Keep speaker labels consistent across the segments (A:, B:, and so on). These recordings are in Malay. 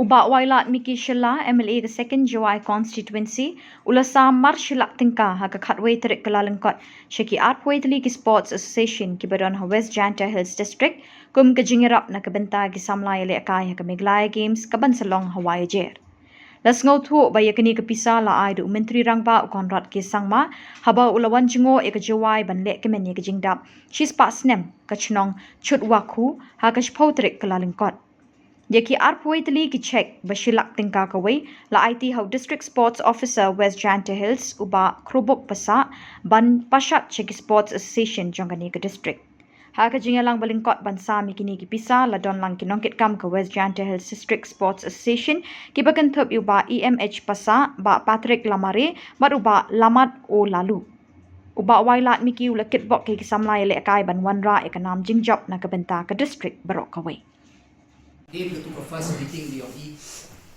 A: Uba wailat Miki Shilla MLA ke second Jawai constituency ulasa mar shilak tingka ha ka khatway terik kelalengkot shaki artway tli ki sports association ki badon ha West Janta Hills district kum ke jingirap na ke benta ki samlai le akai ha ke Meglaya games ka ban salong Hawaii jer. Las ngau thu ba yakini ke pisa la ai du menteri rangba konrad ke sangma haba ulawan jingo e ke Jawai ban le ke men ke jingdap shis pa snem ka chnong chut wakhu ha ka shpau terik kelalengkot. Yaki arpwaitli ki check bashilak tingka kawai la IT how district sports officer West Janta Hills uba krubuk pasa ban pashat cheki sports association jongani ke district. Ha ka jingalang balingkot ban sami kini ki pisa la don lang ki nongkit kam ke West Janta Hills district sports association ki bakan thup uba EMH pasa ba Patrick Lamare mat uba Lamat o lalu. Uba wailat miki ula kitbok ki samlai le akai ban wanra ekanam jingjop na ke benta ke district barok kawai.
B: Din ke tu first meeting dia ni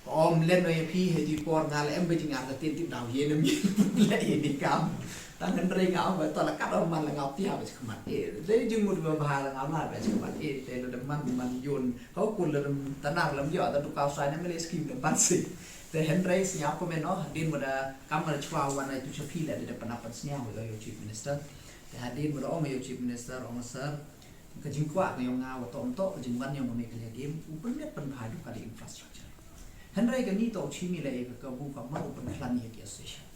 B: om len noi pi he di por ngal em be jinga la tin ti dau ye na mi le ye ni kam tan nan re ngau ba to la kat om man la ngau ti ha ba khmat e le jing mut ba ba la ngau la ba khmat e te lo de man yun kau kun le tanar lam yo ta tu kau sai na me le skim de ban si te hen re nya ko me no din mo da kam ma chwa wan ai tu chapi le de panapan snya ho yo chief minister te hadin mo da om yo chief minister om sir ke jingkwa ke yang ngau to to ke jingwan yang me ke game upen net pen phadu ka infrastructure henry ke ni to chimi le ke bu ka ma upen plan ye ke association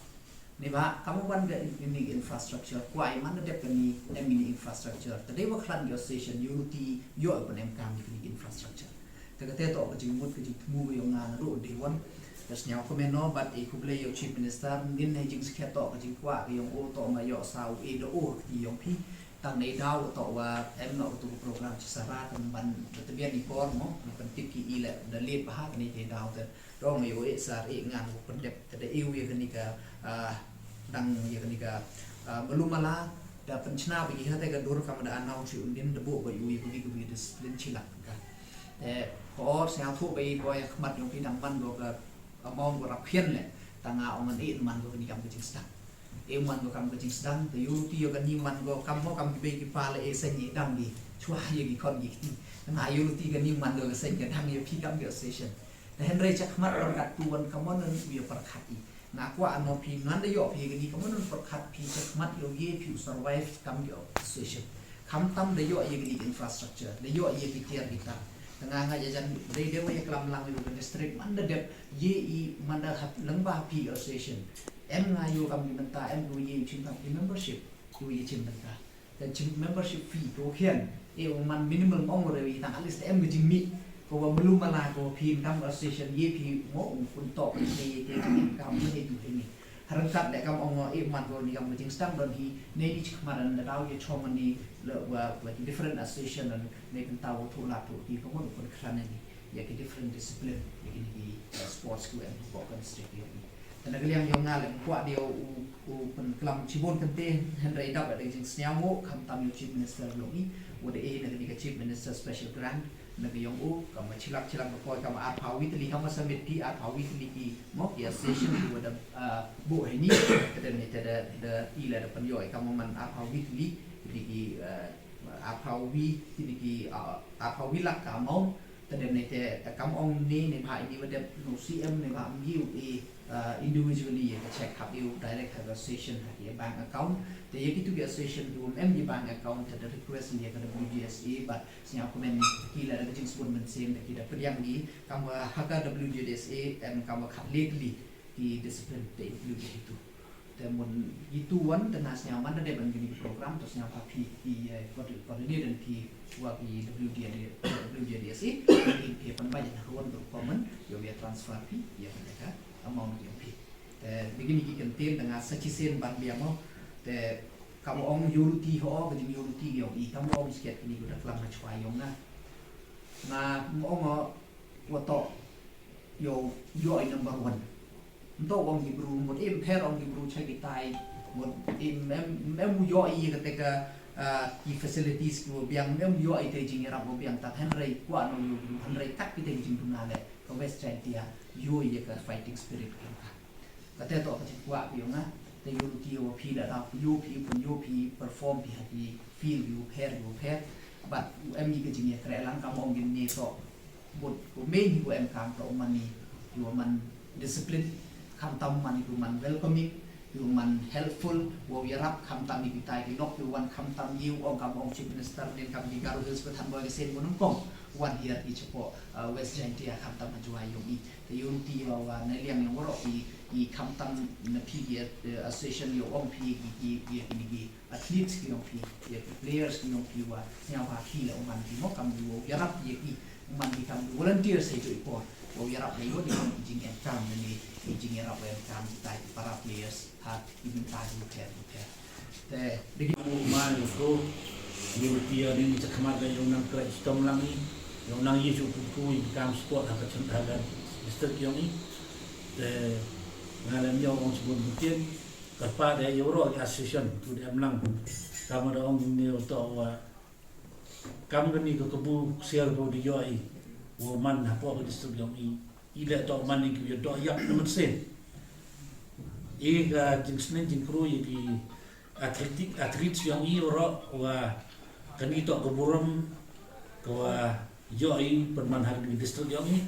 B: ne ba kamu wan ke ni infrastructure kwai man de ke ni mini infrastructure te de wa plan ye association unity yo upen em kam ni infrastructure te ke to ke jingmut ke jingmu yang ngana ro de wan terus nyau ko me no but e ku ble yo chief minister ngin ne jing skhe to ke jingkwa ke yang o to ma yo sau e do o ki yong pi tang nei dau to wa em no tu program sara tan ban tebian di por mo pen tiki ile da le ba ha ni te dau te rong yo e sar e ngan ko pen te de eu ye ni ka dang ye ni ka belumala da pen chna bi ha te ka dur kam da anau chi undin de bo ba yu ye ku bi discipline chilak ka ko sa thu be ko ya khmat yo pi dang ban do ka among ko rapien le tanga ongan e man ko ni kam ke sta eman ko kam ke sedang te yu ti yo kan ni man ko kam mo kam ki pa le e sen ni dang di chua ye ki kon gi ti na yu ti kan ni man do sen ke dang ye pi kam ke station te hen re chak mat ron kat tuan kam mon wi par khat i na kwa ano pi nan de yo pi ni kam mon par khat pi chak mat yo ye pi survive kam ke station kam tam de yo ye ki infrastructure de yo ye ki tiar kita tengah ngajajan de de ye kelam lang yu district man de ye i man da hat lang ba pi association em ngayu kami minta em dulu ye cinta membership dulu ye cinta dan membership fee to kian man minimal mong rewi tang alis em gejing mi ko belum malah ko pin kam association ye pi mo kun to ye te kam ye tu ini harangkat dek kam ongo man ko ni kam gejing stang don hi ne di chmaran da daw ye choman ni le wa different association dan ne kan taw to la to di ko mo ko kran ni ye ki different discipline ye ki sports ku en ko kan strictly tenaga yang yo ngalem kwa dia u pen kelam cibon kente henry dap ada jing snyamo kam tam yo chief minister yo ni wode e naga chief minister special grant naga yong u kam chilak ko kam a pawi tli kam samit pi a pawi tli ki mo ya session di wada bo ini kada ne da ila da pen yo kam man a pawi tli ki a pawi tli ki a pawi lak ka mo tade ne te kam ong ni ne bha ini wada no cm ne ba mi e individually ye check have you direct have association have your bank account the ye to be association to MD bank account the request ye ka WGSA but siya comment kila da jing spon men sen da kida priang ni kam haga WGSA and kam khat legally di discipline te include itu temun itu wan tena siya man da ban gini program terus siya pi coordinator dan pi wa pi WGSA in pan banyak ruan untuk common yo ya transfer pi ya mereka among yang pi begini kita ten dengan secisen ban biang mo te kamu ong yuruti ho ke yuruti yo I kamu ong sikat ni udah kelam na chwa yong na ong woto yo I number 1 untuk ong gibru mod em per ong gibru chagitai mod em yo I ketika di facilities ko biang em yo I te jing ra mo biang ta henry kwa no yo henry kat pi te jing tunale ko west dia yo ye ka fighting spirit ka te to ka kwa bi nga te yo ti o pi da ra yo pi perform pi feel you pair but em ni ke jing ye kre lang ka mo ngin ni to buat main itu MK pro mani itu man disiplin kamtam man itu man welcoming itu man helpful wow yarap kamtam di kita di nok itu wan kamtam you kam chief minister dan kam di Garo Hills Pertan Boy Kesen Gunungkong wan here di cepo West Jantia kamtam majuai yogi the unity bahwa neliang yang worok di kamtam na pi association yo pi di athletes ki pi players ki pi wa nyawa ki la man di nok kam di wow yarap di man di kam volunteer sa itu ipo o yarap na yo di jing and kam ni jing yarap and kam kita para players hat diminta repair te
C: Digi man ko ni betia ni cakmat dan yang nang kra istom lang ni yang nang yesu ku kam sport hak central district yang ni te ngalam yo on sebut mungkin kepada euro association tu dia melang kam ada orang ni untuk kam ni ke kebu sial ko di yoi wo man apa ke district yang ni ila to man ni ku do yak nomor sen ga jingsnen jingkru di atlet yang i ora wa kanito ko buram ko yoi perman har di district yang ni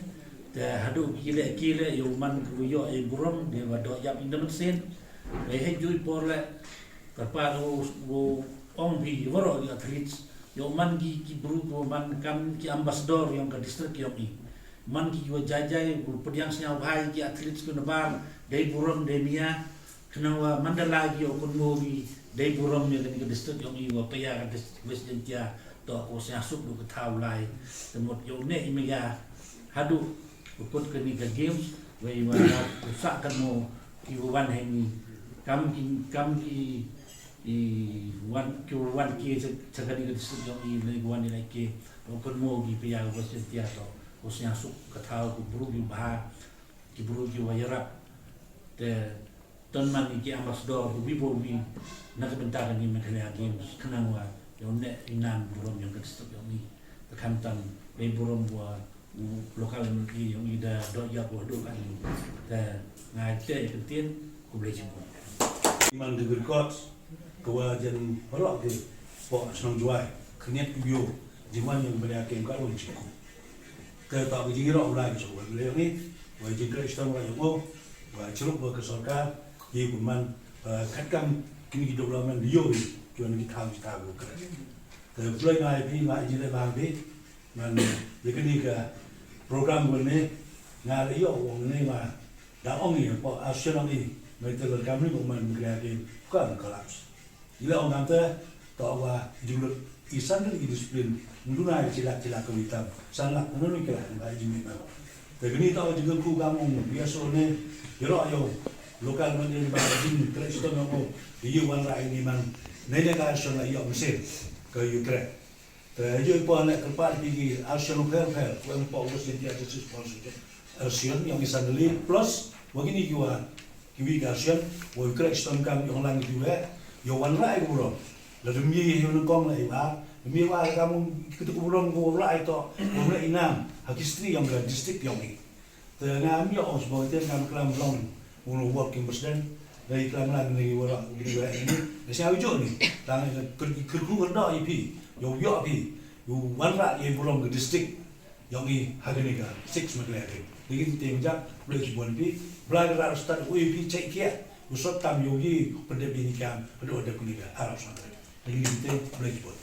C: te hadu kile yo man ku yo e buram de wa do yak nomor sen we he jui porle kapar wo ong bi woro di atlet yo man ki bru ko man kam ki ambassador yang ke district yang ni man ki wa jajai ku pediang snya bhai ki atlet ku nabar dei buram de mia kenawa mandala ki o kun mogi dei buram yang ke district yang ni wa paya ka West Jantia to ko snya suk du ka thau lai temot yo ne imega hadu ukut ke ni ke games we wa usak kan mo ki wan he ni kam ki i wan ki sagadi ke district yang ni le wan ni ke ukut mogi paya ka West Jantia to ko snya suk ka thau ku bru ki bah ki bru ki wa yarap te ton man ki ambassador ku bibo mi na bentar ni mengenai games kenang wa yo ne inan burom yang ke district yang ni kamtan le burom wa lokal ni yang ida do ya bo do kan te ngai te ketien ku boleh jemput
D: man de gut ko jan horok de po snong juai knyet bio jiman yang benda ke ka lo chiku ke ta bi jiro ulai so le ni wa jingre stong ra yo wa chrup ba ke sarkar ye man khatkam kini development yo ki ni tham ta go ke ke play ngai bi ngai jile bang bi man ye kini ka program ni ngai yo wong ni ma da ong ni po asyong ni mai te kami ko man kreatif kan kolaps ila on ante to wa jumlah isan ni disiplin munduna cila ko hitam sangat menurut kira ba jimi ba tegni to juga ku gamong biaso ne yo lokal man ni ba jimi kresto no ko yi wan ra ini man ne ka so na yo mesin ke Ukraine te yo po na kapal bigi asyong pel ko po usin dia jesus sponsor asyong yang isan li plus begini juga kiwi gasyan wo Ukraine stom kam yo lang juga yo wan ra ai buro la demi yo kong la iba demi wa kamu ketu burong go ra ai to go ra inam hakistri yang ga district yang ni te ngam yo os bo te kam klam long uno working president dai klam lang ni wala gitu ini sia ujo ni tang kerku nda IP yo pi yo wan ra ye burong ga district yang ni hagani ga 6 maglare begini temjak boleh buat pi belajar start UIP cek kia usut tam yogi pendebini kam pada kuliah Arab sana begini boleh buat